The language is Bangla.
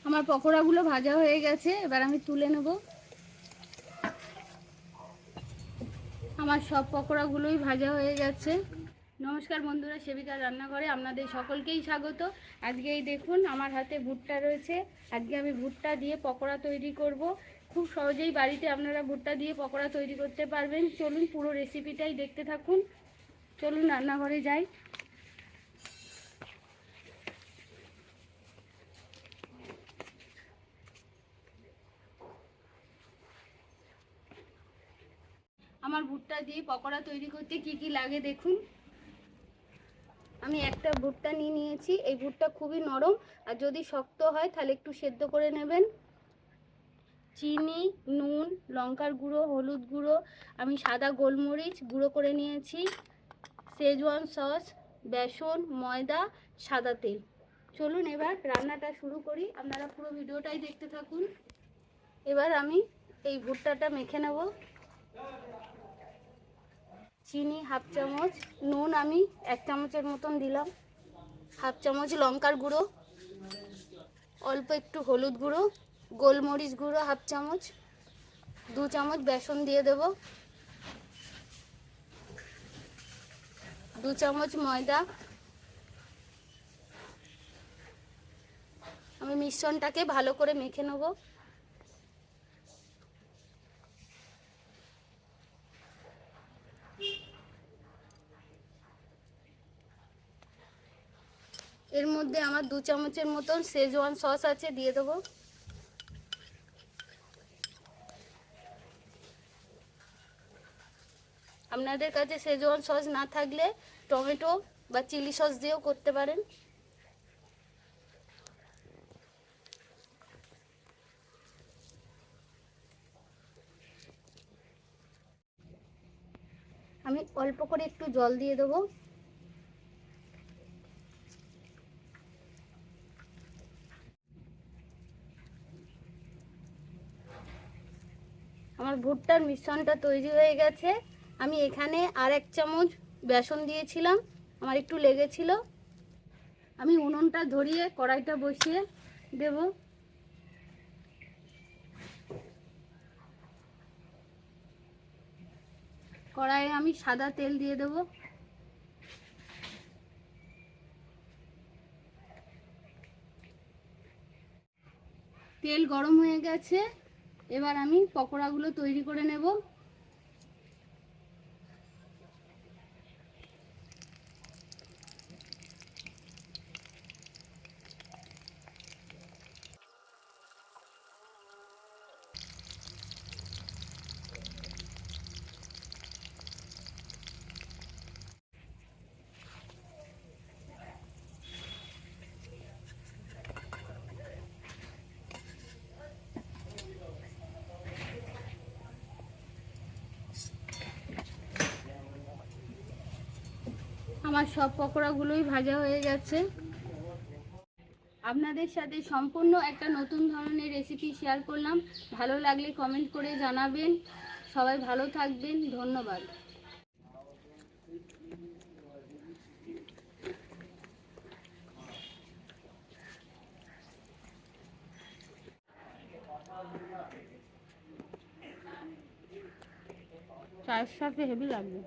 আমার পকোড়াগুলো ভাজা হয়ে গেছে, এবার আমি তুলে নেব। আমার সব পকোড়াগুলোই ভাজা হয়ে গেছে। নমস্কার বন্ধুরা, সেবিকার রান্নাঘরে আপনাদের সকলকেই স্বাগত। আজকে এই দেখুন আমার হাতে ভুট্টা রয়েছে। আজকে আমি ভুট্টা দিয়ে পকোড়া তৈরি করব। খুব সহজেই বাড়িতে আপনারা ভুট্টা দিয়ে পকোড়া তৈরি করতে পারবেন। চলুন পুরো রেসিপিটাই দেখতে থাকুন। চলুন রান্নাঘরে যাই। আমার ভুট্টা দিয়ে পকোড়া তৈরি করতে কি কি লাগে দেখুন। আমি একটা ভুট্টা নিয়েছি। এই ভুট্টা খুবই নরম, আর যদি শক্ত হয় তাহলে একটু সেদ্ধ করে নেবেন। চিনি, নুন, লঙ্কার গুঁড়ো, হলুদ গুঁড়ো, আমি সাদা গোলমরিচ গুঁড়ো করে নিয়েছি, শেজওয়ান সস, বেসন, ময়দা, সাদা তেল। চলুন এবার রান্নাটা শুরু করি। আপনারা পুরো ভিডিওটাই দেখতে থাকুন। এবার আমি এই ভুট্টাটা মেখে নেব। চিনি হাফ চামচ, নুন আমি 1 চামচের মতন দিলাম, হাফ চামচ লঙ্কার গুঁড়ো, অল্প একটু হলুদ গুঁড়ো, গোলমরিচ গুঁড়ো হাফ চামচ, 2 চামচ বেসন দিয়ে দেব, 2 চামচ ময়দা। আমি মিশ্রণটাকে ভালো করে মেখে নেব। এর মধ্যে আমার 2 চামচের মতন শেজওয়ান সস আছে, দিয়ে দেবো। আপনাদের কাছে শেজওয়ান সস না থাকলে টমেটো বা চিলি সস দিয়েও করতে পারেন। আমি অল্প করে একটু জল দিয়ে দেবো। আমার ভুট্টার মিশ্রণটা তৈরি হয়ে গেছে। আমি এখানে আর 1 চামচ বেসন দিয়েছিলাম, আমার একটু লেগেছিল। আমি উনুনটা ধরিয়ে কড়াইটা বসিয়ে দেব। কড়াইয়ে আমি সাদা তেল দিয়ে দেব। তেল গরম হয়ে গেছে, এবার আমি পকোড়াগুলো তৈরি করে নেব। আমার সব পকোড়াগুলোই ভাজা হয়ে গেছে। আপনাদের সাথে সম্পূর্ণ একটা নতুন ধরনের রেসিপি শেয়ার করলাম। ভালো লাগলে কমেন্ট করে জানাবেন। সবাই ভালো থাকবেন, ধন্যবাদ। চায়ের সাথে হেভি লাগবে।